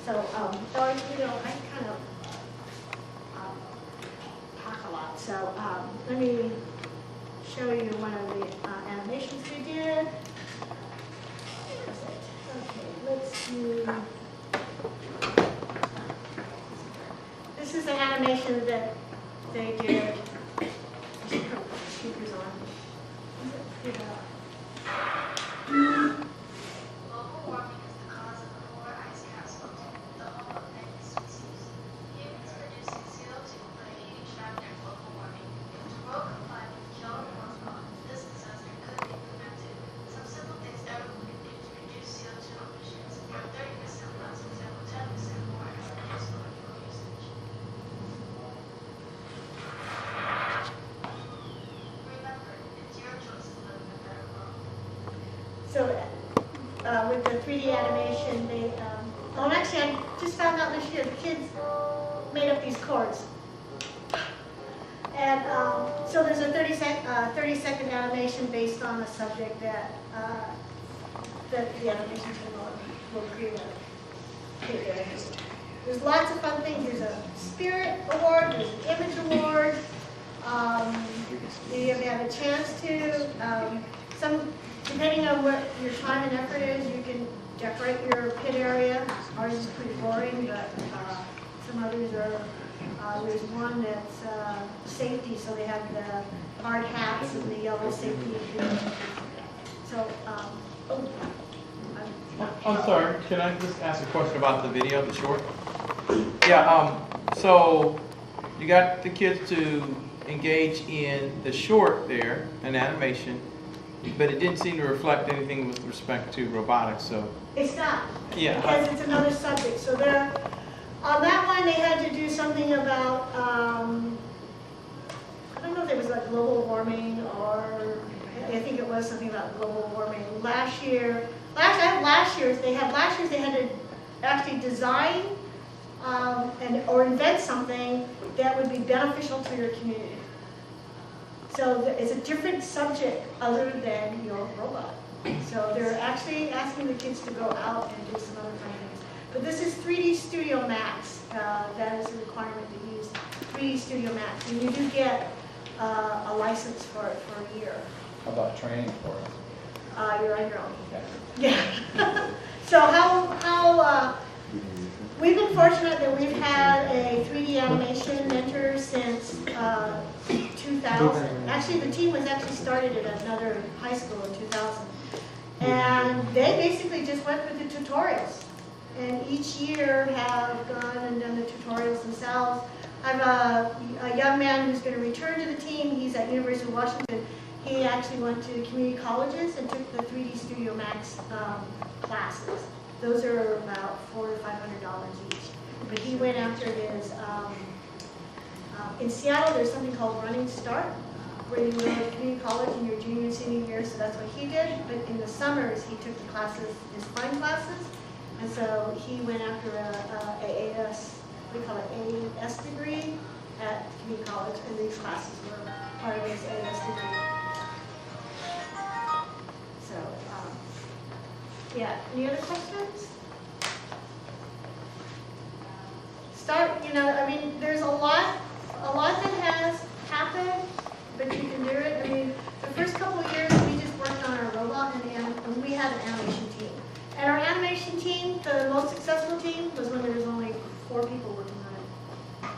So, I kind of talk a lot. So let me show you one of the animations we did. Okay, let's do. This is the animation that they did. Just put the speakers on. Global warming is the cause of the polar ice caps melting, the home of many species. Humans producing CO2 play a huge factor in global warming. If the world complied with Kyoto Protocol, this disaster could be prevented. Some simple things everyone can do to reduce CO2 emissions are 30% less, for example, 10% more, and reduce oil usage. Remember, it's your choice to live in a better world. So with the 3D animation, actually I just found out this year the kids made up these chords. And so there's a 30-second animation based on a subject that the animation team will create. There's lots of fun things. There's a spirit award, there's an image award. You have a chance to, depending on what your time and effort is, you can decorate your pit area. Ours is pretty boring, but some others are, there's one that's safety, so they have the hard hats and the yellow safety. So, I'm sorry, can I just ask a question about the video, the short? Yeah, so you got the kids to engage in the short there, an animation, but it didn't seem to reflect anything with respect to robotics, so. it's not, Yeah. because it's another subject. So on that one, they had to do something about, I don't know if it was like global warming or, I think it was something about global warming. Last year they had to actually design or invent something that would be beneficial to your community. So it's a different subject other than your robot. So they're actually asking the kids to go out and do some other fun things. But this is 3D Studio Max. That is a requirement to use 3D Studio Max. And you do get a license for it for a year. How about training for us? You're on your own. Okay. Yeah. So we've been fortunate that we've had a 3D animation mentor since 2000. Actually, the team was actually started at another high school in 2000. And they basically just went with the tutorials. And each year have gone and done the tutorials themselves. I have a young man who's going to return to the team. He's at University of Washington. He actually went to community colleges and took the 3D Studio Max classes. Those are about $400 to $500 each. But he went after his, in Seattle there's something called Running Start, where you go to community college in your junior and senior year, so that's what he did. But in the summers he took the classes, his fine classes, and so he went after a AS, we call it AS degree at community college, and these classes were part of his AS degree. So, yeah, any other questions? There's a lot that has happened, but you can do it. I mean, the first couple of years we just worked on our robot and we had an animation team. And our animation team, the most successful team, was when there was only 4 people working on it.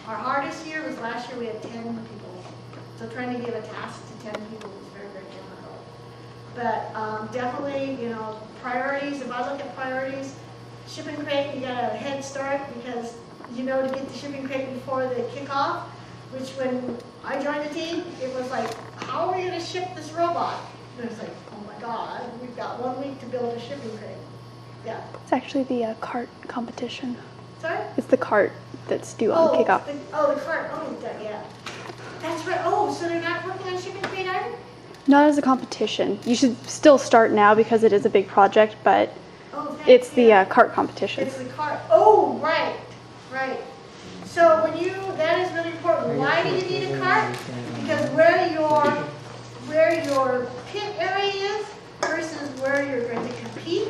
Our hardest year was last year, we had 10 people. So trying to give a task to 10 people was very, very difficult. But definitely, priorities, if I look at priorities, shipping crate, you got a head start because to get the shipping crate before the kickoff, which when I joined the team, it was like, how are we going to ship this robot? And it was like, oh my God, we've got 1 week to build a shipping crate. Yeah. It's actually the cart competition. Sorry? It's the cart that's due on kickoff. The cart. Oh, yeah. That's right. Oh, so they're not working on shipping crate either? Not as a competition. You should still start now because it is a big project, but it's the cart competition. It's the cart. Oh, right. Right. So that is really important. Why do you need a cart? Because where your pit area is versus where you're going to compete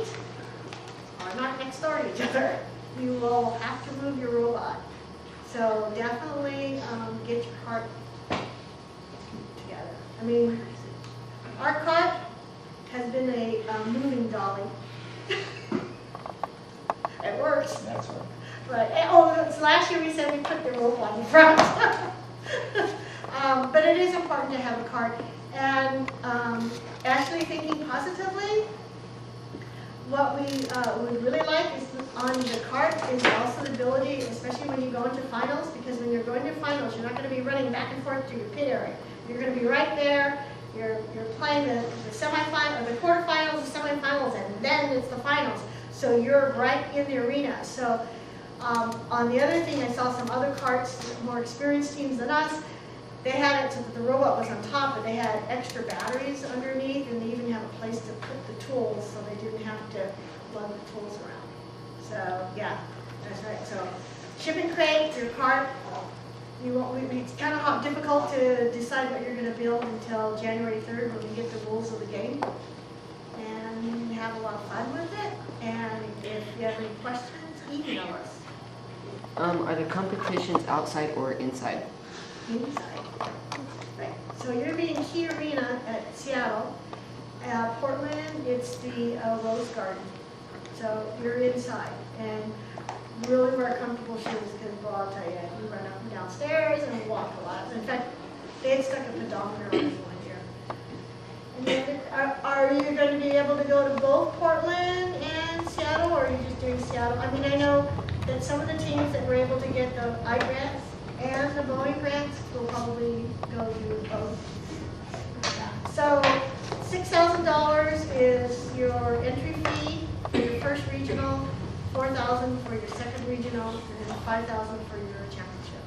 are not next door to each other. you will have to move your robot. So definitely get your cart together. I mean, our cart has been a moving dolly. It works. That's right. But, so last year we said we put the robot in front. But it is important to have a cart. And actually thinking positively, what we would really like is on the cart is also the ability, especially when you go into finals, because when you're going to finals, you're not going to be running back and forth to your pit area. You're going to be right there. You're playing the semifinals, the quarterfinals, the semifinals, and then it's the finals. So you're right in the arena. So on the other thing, I saw some other carts, more experienced teams than us. They had it so that the robot was on top, but they had extra batteries underneath, and they even have a place to put the tools, so they didn't have to lug the tools around. So yeah, that's right. So shipping crate, your cart. It's kind of difficult to decide what you're going to build until January 3rd when we get the rules of the game, and have a lot of fun with it. And if you have any questions, email us. Are the competitions outside or inside? Inside. Right. So you're meeting Key Arena at Seattle. Portland, it's the Rose Garden. So you're inside. And really wear comfortable shoes because, well, I'll tell you, you run up and downstairs and walk a lot. In fact, they had stuck a pedometer on you one year. And then, are you going to be able to go to both Portland and Seattle, or are you just doing Seattle? I mean, I know that some of the teams that were able to get the I-grants and the Boeing grants will probably go do both. Yeah. So $6,000 is your entry fee for your first regional, $4,000 for your second regional, and then $5,000 for your championship.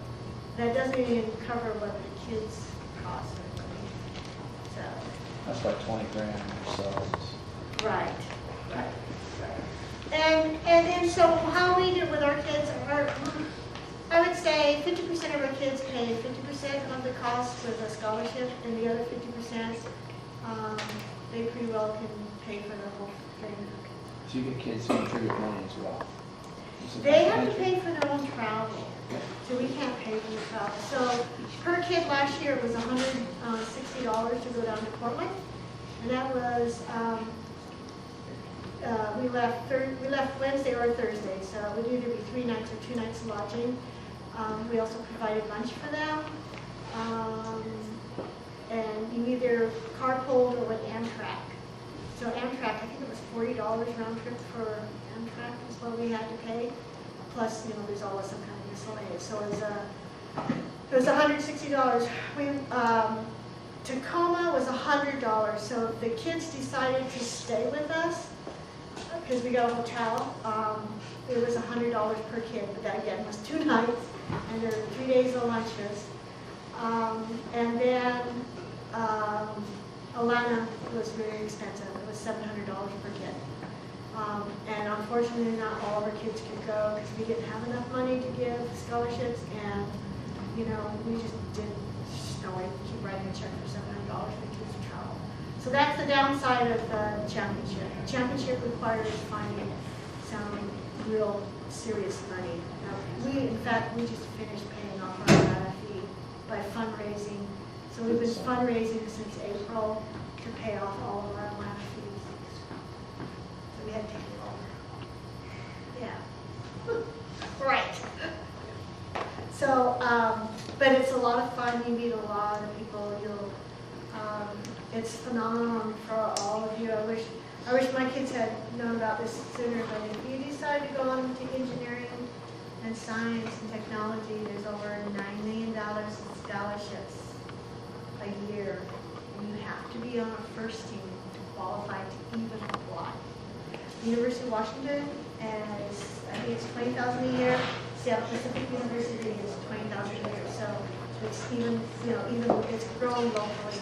That doesn't even cover what the kids cost or anything. So. That's like 20 grand or so. Right. And then so how we did with our kids are, I would say 50% of our kids pay 50% of the cost with a scholarship, and the other 50%, they pretty well can pay for the whole thing. So you get kids to contribute money as well. They have to pay for their own travel, so we can't pay for the travel. So per kid last year it was $160 to go down to Portland, and that was we left Wednesday or Thursday, so it would either be 3 nights or 2 nights lodging. We also provided lunch for them, and you either carpooled or went Amtrak. So Amtrak, I think it was $40 round trip for Amtrak is what we had to pay. Plus, there's always some kind of miscellaneous. So it was $160. Tacoma was $100. So if the kids decided to stay with us, because we got a hotel, it was $100 per kid, but that again was 2 nights, and there were 3 days of lunches. And then Atlanta was very expensive. It was $700 per kid. And unfortunately, not all of our kids could go because we didn't have enough money to give scholarships, and we just didn't. We keep writing a check for $700 for the kids to travel. So that's the downside of the championship. The championship requires finding some real serious money. In fact, we just finished paying off our Atlanta fee by fundraising. So we've been fundraising since April to pay off all of our Atlanta fees. So we had to take it over. Yeah. Right. So, but it's a lot of fun. You meet a lot of people. It's phenomenal for all of you. I wish my kids had known about this sooner. But if you decide to go on to engineering and science and technology, there's over $9 million in scholarships a year, and you have to be on a first team to qualify to even apply. University of Washington is, I think it's $20,000 a year. Seattle Pacific University is $20,000 a year. So it's even it's growing locally.